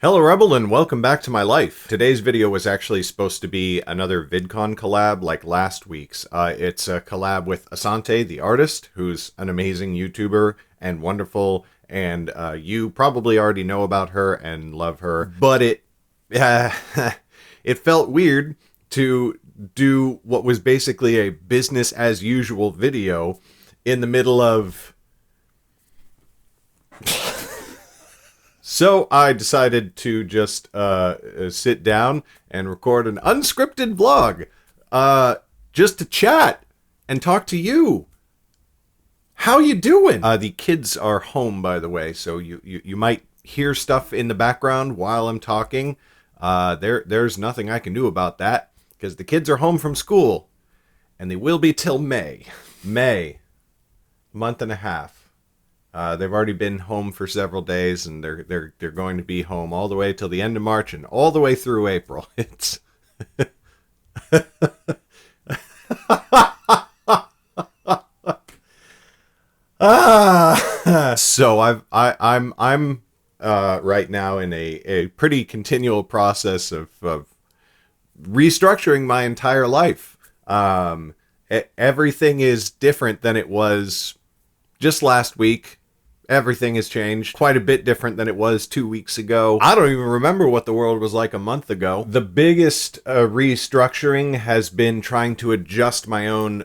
Hello Rebel and welcome back to my life. Today's video was actually supposed to be another VidCon collab like last week's. It's a collab with Asante, the artist, who's an amazing YouTuber and wonderful, and you probably already know about her and love her. But it felt weird to do what was basically a business as usual video in the middle of... So I decided to just sit down and record an unscripted vlog, just to chat and talk to you. How you doing? The kids are home, by the way, so you might hear stuff in the background while I'm talking. There's nothing I can do about that because the kids are home from school, and they will be till May, month and a half. They've already been home for several days, and they're going to be home all the way till the end of March and all the way through April. It's so I'm right now in a pretty continual process of restructuring my entire life. Everything is different than it was just last week. Everything has changed quite a bit different than it was 2 weeks ago. I don't even remember what the world was like a month ago. The biggest restructuring has been trying to adjust my own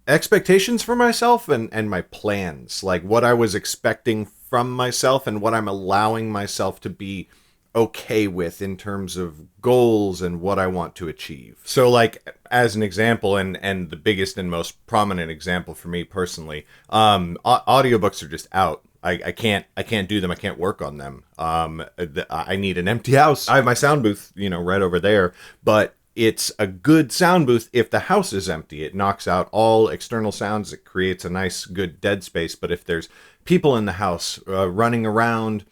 expectations for myself and my plans. Like what I was expecting from myself and what I'm allowing myself to be okay with in terms of goals and what I want to achieve. So like as an example, and the biggest and most prominent example for me personally, audiobooks are just out. I can't do them. I can't work on them. I need an empty house. I have my sound booth, right over there, but it's a good sound booth if the house is empty. It knocks out all external sounds. It creates a nice, good dead space. But if there's people in the house running around,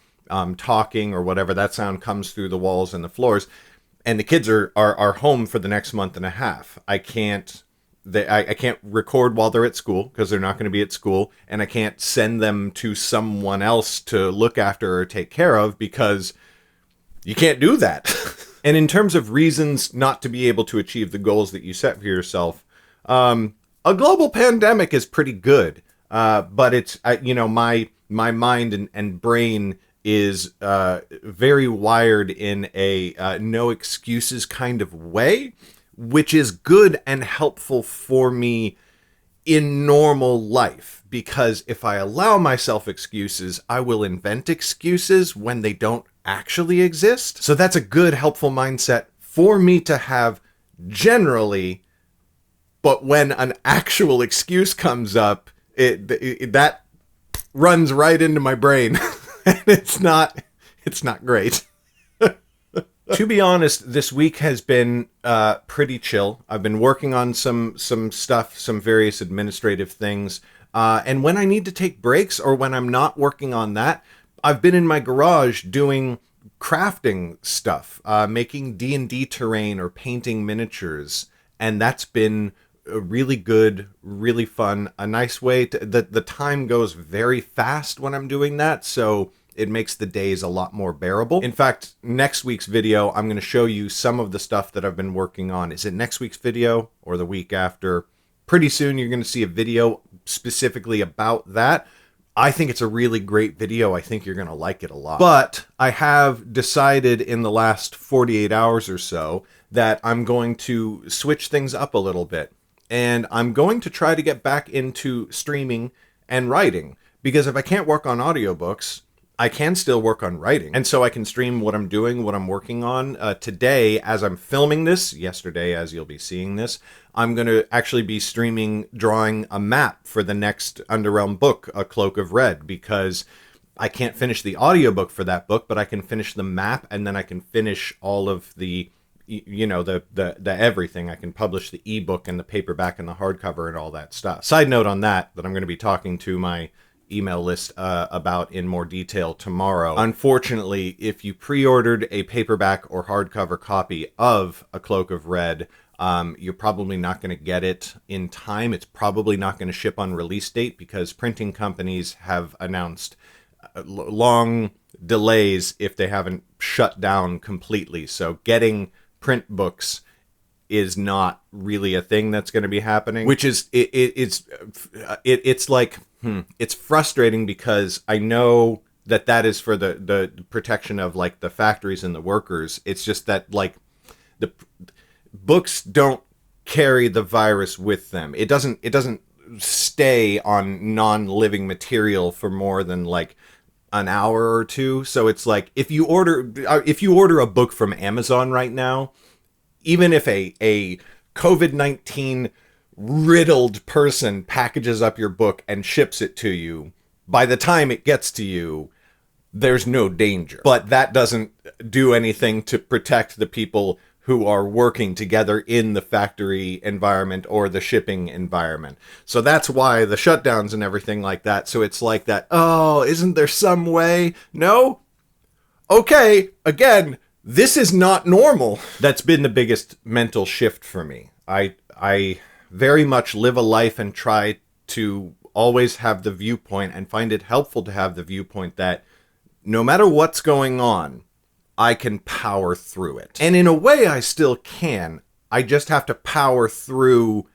talking or whatever, that sound comes through the walls and the floors, and the kids are home for the next month and a half. I can't record while they're at school because they're not going to be at school, and I can't send them to someone else to look after or take care of because you can't do that. And in terms of reasons not to be able to achieve the goals that you set for yourself, a global pandemic is pretty good, but it's my mind and brain is very wired in a no excuses kind of way, which is good and helpful for me in normal life. Because if I allow myself excuses, I will invent excuses when they don't actually exist. So that's a good, helpful mindset for me to have generally. But when an actual excuse comes up, that runs right into my brain. And it's not great. To be honest, this week has been pretty chill. I've been working on some stuff, some various administrative things. And when I need to take breaks or when I'm not working on that, I've been in my garage doing crafting stuff, making D&D terrain or painting miniatures. And that's been really good, really fun, a nice way to... The time goes very fast when I'm doing that, so it makes the days a lot more bearable. In fact, next week's video, I'm going to show you some of the stuff that I've been working on. Is it next week's video or the week after? Pretty soon you're going to see a video specifically about that. I think it's a really great video. I think you're going to like it a lot. But I have decided in the last 48 hours or so that I'm going to switch things up a little bit. And I'm going to try to get back into streaming and writing. Because if I can't work on audiobooks, I can still work on writing. And so I can stream what I'm doing, what I'm working on. Today, as I'm filming this, yesterday, as you'll be seeing this, I'm going to actually be streaming, drawing a map for the next Underrealm book, A Cloak of Red, because I can't finish the audiobook for that book, but I can finish the map, and then I can finish all of the the everything. I can publish the ebook and the paperback and the hardcover and all that stuff. Side note on that I'm going to be talking to my email list about in more detail tomorrow. Unfortunately, if you pre-ordered a paperback or hardcover copy of A Cloak of Red, you're probably not going to get it in time. It's probably not going to ship on release date because printing companies have announced long delays if they haven't shut down completely. So getting print books is not really a thing that's going to be happening, which is it's like it's frustrating because I know that is for the protection of like the factories and the workers. It's just that like the books don't carry the virus with them. It doesn't stay on non-living material for more than like an hour or two. So it's like if you order a book from Amazon right now, even if a COVID-19 riddled person packages up your book and ships it to you, by the time it gets to you, there's no danger. But that doesn't do anything to protect the people who are working together in the factory environment or the shipping environment. So that's why the shutdowns and everything like that. So it's like that, oh, isn't there some way? No? Okay, again, this is not normal. That's been the biggest mental shift for me. I very much live a life and try to always have the viewpoint and find it helpful to have the viewpoint that no matter what's going on, I can power through it. And in a way, I still can. I just have to power through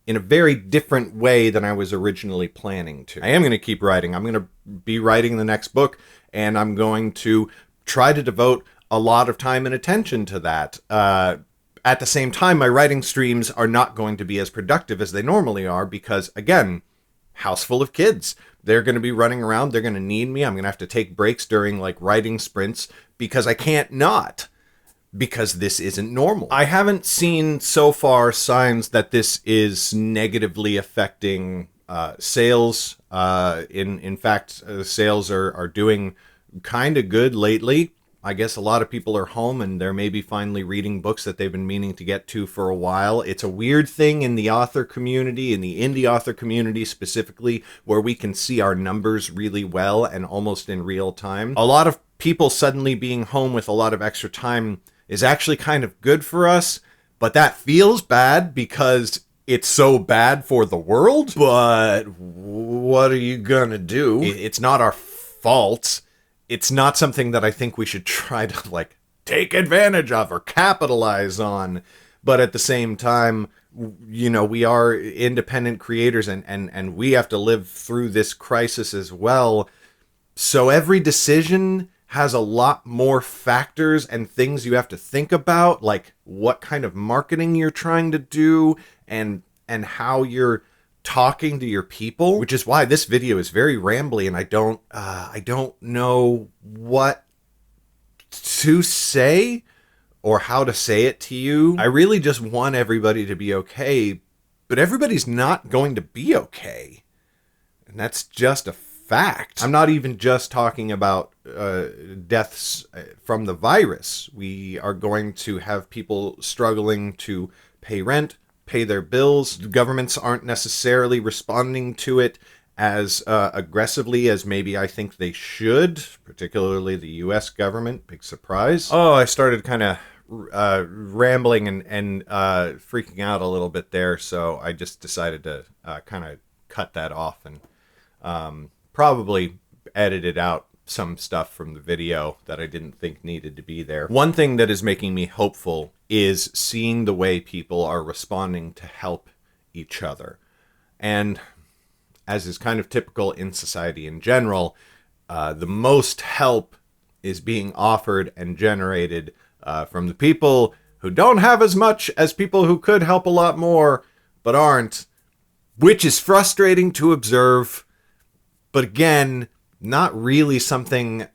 in a very different way than I was originally planning to. I am going to keep writing. I'm going to be writing the next book, and I'm going to try to devote a lot of time and attention to that. At the same time, my writing streams are not going to be as productive as they normally are because, again, house full of kids. They're going to be running around. They're going to need me. I'm going to have to take breaks during like writing sprints because I can't not, because this isn't normal. I haven't seen so far signs that this is negatively affecting sales. In fact, sales are doing kind of good lately. I guess a lot of people are home and they're maybe finally reading books that they've been meaning to get to for a while. It's a weird thing in the author community, in the indie author community specifically, where we can see our numbers really well and almost in real time. A lot of people suddenly being home with a lot of extra time is actually kind of good for us, but that feels bad because it's so bad for the world. But what are you gonna do? It's not our fault. It's not something that I think we should try to like take advantage of or capitalize on. But at the same time, you know, we are independent creators and we have to live through this crisis as well. So every decision has a lot more factors and things you have to think about, like what kind of marketing you're trying to do and how you're talking to your people, which is why this video is very rambly and I don't know what to say or how to say it to you. I really just want everybody to be okay, but everybody's not going to be okay. And that's just a fact. I'm not even just talking about deaths from the virus. We are going to have people struggling to pay rent, pay their bills. Governments aren't necessarily responding to it as aggressively as maybe I think they should, particularly the U.S. government. Big surprise. Oh, I started kind of rambling and freaking out a little bit there, so I just decided to kind of cut that off and probably edited out some stuff from the video that I didn't think needed to be there. One thing that is making me hopeful is seeing the way people are responding to help each other. And as is kind of typical in society in general, the most help is being offered and generated from the people who don't have as much as people who could help a lot more, but aren't, which is frustrating to observe. But again, not really something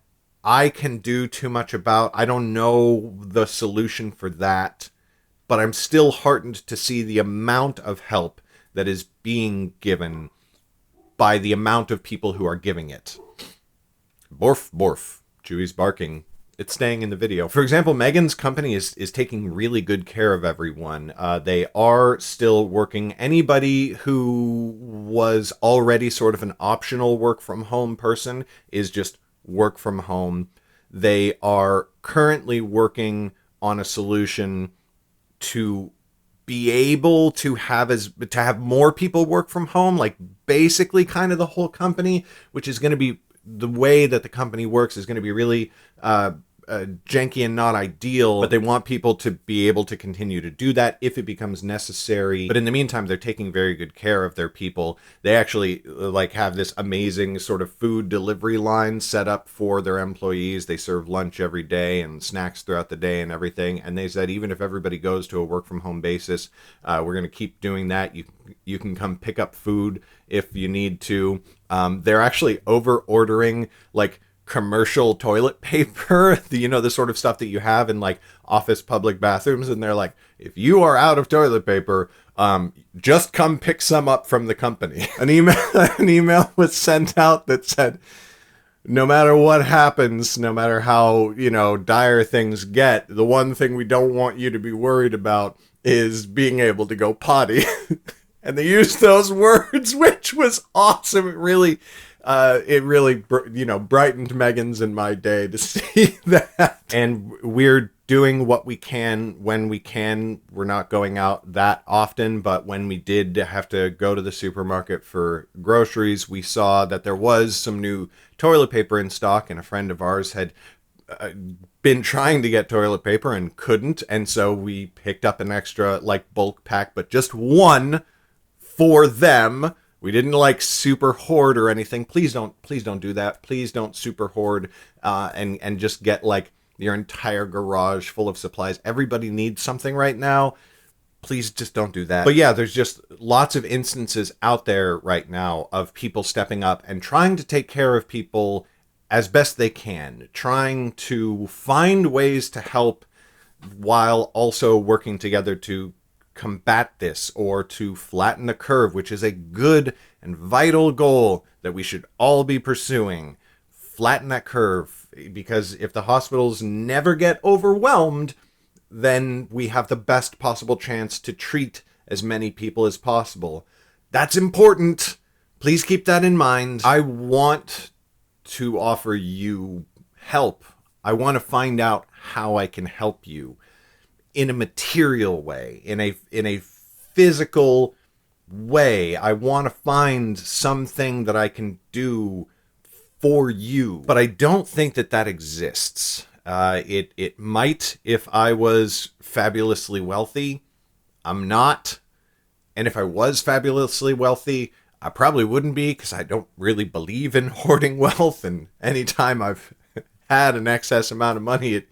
I can do too much about. I don't know the solution for that, but I'm still heartened to see the amount of help that is being given by the amount of people who are giving it. Borf, borf. Chewie's barking. It's staying in the video. For example, Megan's company is taking really good care of everyone. They are still working. Anybody who was already sort of an optional work from home person is just work from home. They are currently working on a solution to be able to have more people work from home, like basically kind of the whole company, which is going to be the way that the company works is going to be really janky and not ideal, but they want people to be able to continue to do that if it becomes necessary. But in the meantime, they're taking very good care of their people. They actually like have this amazing sort of food delivery line set up for their employees. They serve lunch every day and snacks throughout the day and everything. And they said even if everybody goes to a work from home basis, we're going to keep doing that. You can come pick up food if you need to. They're actually over ordering like commercial toilet paper, the sort of stuff that you have in like office public bathrooms, and they're like, if you are out of toilet paper, just come pick some up from the company. An email was sent out that said, no matter what happens, no matter how dire things get, the one thing we don't want you to be worried about is being able to go potty. And they used those words, which was awesome. It really brightened Megan's and my day to see that. And we're doing what we can when we can. We're not going out that often, but when we did have to go to the supermarket for groceries, we saw that there was some new toilet paper in stock, and a friend of ours had been trying to get toilet paper and couldn't, and so we picked up an extra like bulk pack, but just one for them. We didn't like super hoard or anything. Please don't do that. Please don't super hoard and just get like your entire garage full of supplies. Everybody needs something right now. Please just don't do that. But yeah, there's just lots of instances out there right now of people stepping up and trying to take care of people as best they can, trying to find ways to help while also working together to combat this or to flatten the curve, which is a good and vital goal that we should all be pursuing. Flatten that curve, because if the hospitals never get overwhelmed, then we have the best possible chance to treat as many people as possible. That's important. Please keep that in mind. I want to offer you help. I want to find out how I can help you in a material way, in a physical way. I want to find something that I can do for you, but I don't think that exists. It might if I was fabulously wealthy. I'm not. And if I was fabulously wealthy, I probably wouldn't be, because I don't really believe in hoarding wealth. And anytime I've had an excess amount of money, it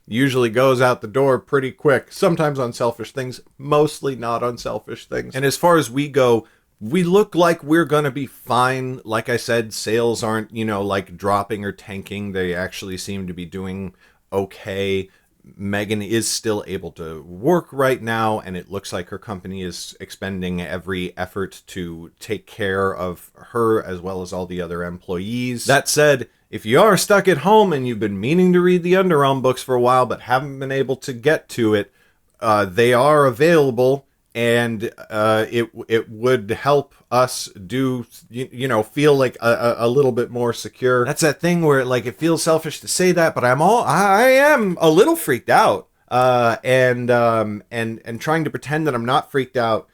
usually goes out the door pretty quick. Sometimes on selfish things, mostly not on selfish things. And as far as we go, we look like we're going to be fine. Like I said, sales aren't, like dropping or tanking. They actually seem to be doing okay. Megan is still able to work right now, and it looks like her company is expending every effort to take care of her as well as all the other employees. That said, if you are stuck at home and you've been meaning to read the Underrealm books for a while but haven't been able to get to it, they are available, and it would help us do, feel like a little bit more secure. That's that thing where like it feels selfish to say that, but I am a little freaked out, and trying to pretend that I'm not freaked out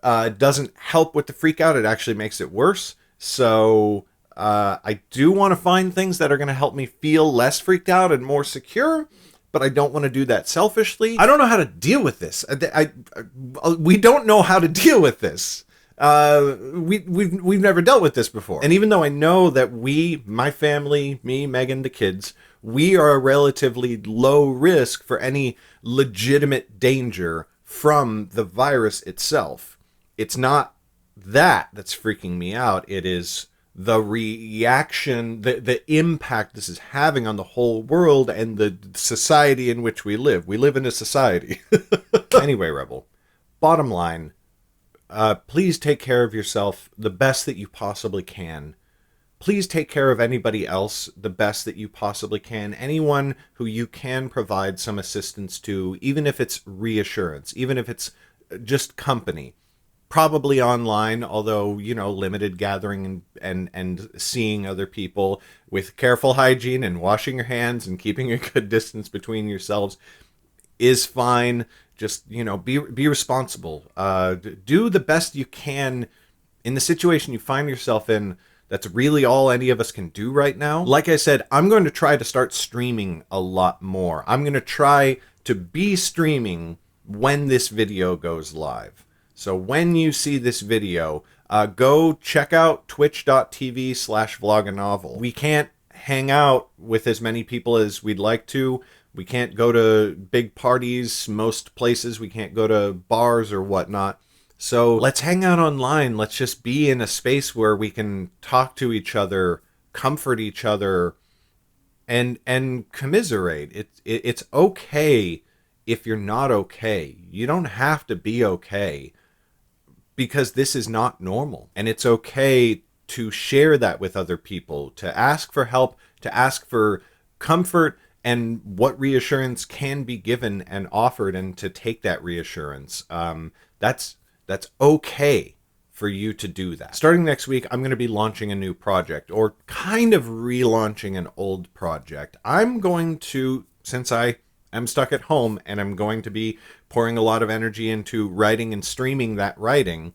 doesn't help with the freak out. It actually makes it worse. So I do want to find things that are going to help me feel less freaked out and more secure, but I don't want to do that selfishly. I don't know how to deal with this. We don't know how to deal with this. We've never dealt with this before. And even though I know that my family, me, Megan, the kids, we are a relatively low risk for any legitimate danger from the virus itself. It's not that's freaking me out. It is the reaction, the impact this is having on the whole world and the society in which we live. We live in a society. Anyway, Rebel, bottom line, please take care of yourself the best that you possibly can. Please take care of anybody else the best that you possibly can. Anyone who you can provide some assistance to, even if it's reassurance, even if it's just company. Probably online, although, limited gathering and seeing other people with careful hygiene and washing your hands and keeping a good distance between yourselves is fine. Just, be responsible. Do the best you can in the situation you find yourself in. That's really all any of us can do right now. Like I said, I'm going to try to start streaming a lot more. I'm going to try to be streaming when this video goes live. So when you see this video, go check out twitch.tv/vloganovel. We can't hang out with as many people as we'd like to. We can't go to big parties, most places. We can't go to bars or whatnot. So let's hang out online. Let's just be in a space where we can talk to each other, comfort each other, and commiserate. It's okay if you're not okay. You don't have to be okay, because this is not normal. And it's okay to share that with other people, to ask for help, to ask for comfort, and what reassurance can be given and offered, and to take that reassurance. That's okay for you to do that. Starting next week, I'm going to be launching a new project, or kind of relaunching an old project. I'm going to, since I am stuck at home and I'm going to be pouring a lot of energy into writing and streaming that writing,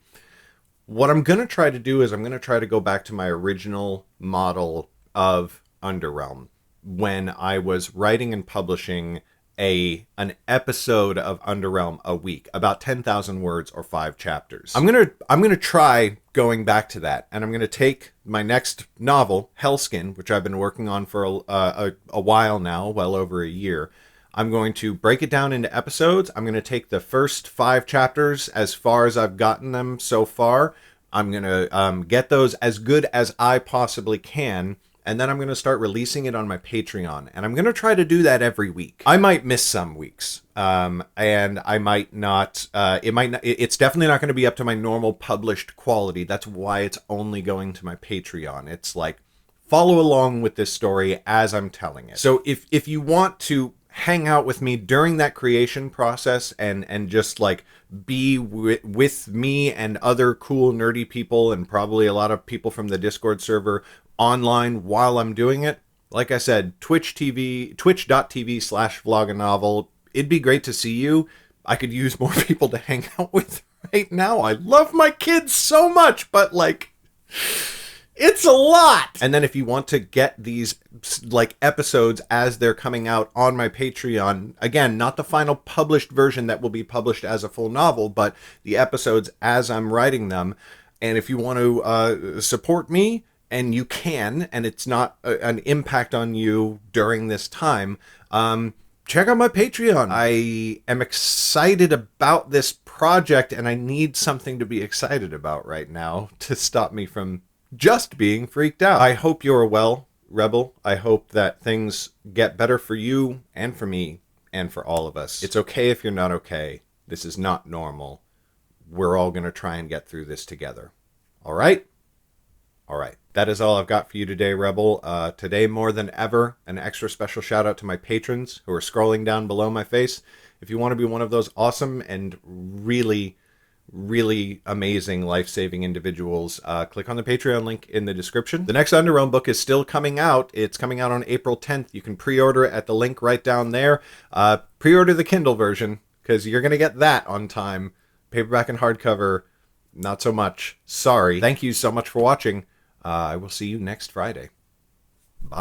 what I'm going to try to do is I'm going to try to go back to my original model of Underrealm, when I was writing and publishing an episode of Underrealm a week, about 10,000 words or 5 chapters. I'm gonna try going back to that, and I'm gonna take my next novel, Hellskin, which I've been working on for a while now, well over a year. I'm going to break it down into episodes. I'm going to take the first 5 chapters as far as I've gotten them so far. I'm going to get those as good as I possibly can. And then I'm going to start releasing it on my Patreon. And I'm going to try to do that every week. I might miss some weeks. And I might not, it's definitely not going to be up to my normal published quality. That's why it's only going to my Patreon. It's like, follow along with this story as I'm telling it. So if you want to hang out with me during that creation process and just like be with me and other cool nerdy people, and probably a lot of people from the Discord server online while I'm doing it, like I said, twitch.tv/vloganovel. It'd be great to see you. I could use more people to hang out with right now. I love my kids so much, but like, it's a lot. And then if you want to get these like episodes as they're coming out on my Patreon, again, not the final published version that will be published as a full novel, but the episodes as I'm writing them. And if you want to support me, and you can, and it's not an impact on you during this time, check out my Patreon. I am excited about this project, and I need something to be excited about right now to stop me from just being freaked out. I hope you're well, Rebel. I hope that things get better for you and for me and for all of us. It's okay if you're not okay. This is not normal. We're all going to try and get through this together. All right? All right. That is all I've got for you today, Rebel. Today, more than ever, an extra special shout out to my patrons who are scrolling down below my face. If you want to be one of those awesome and really, really amazing life-saving individuals, click on the Patreon link in the description. The next Underrealm book is still coming out. It's coming out on April 10th. You can pre-order it at the link right down there. Pre-order the Kindle version, because you're going to get that on time. Paperback and hardcover, not so much. Sorry. Thank you so much for watching. I will see you next Friday. Bye.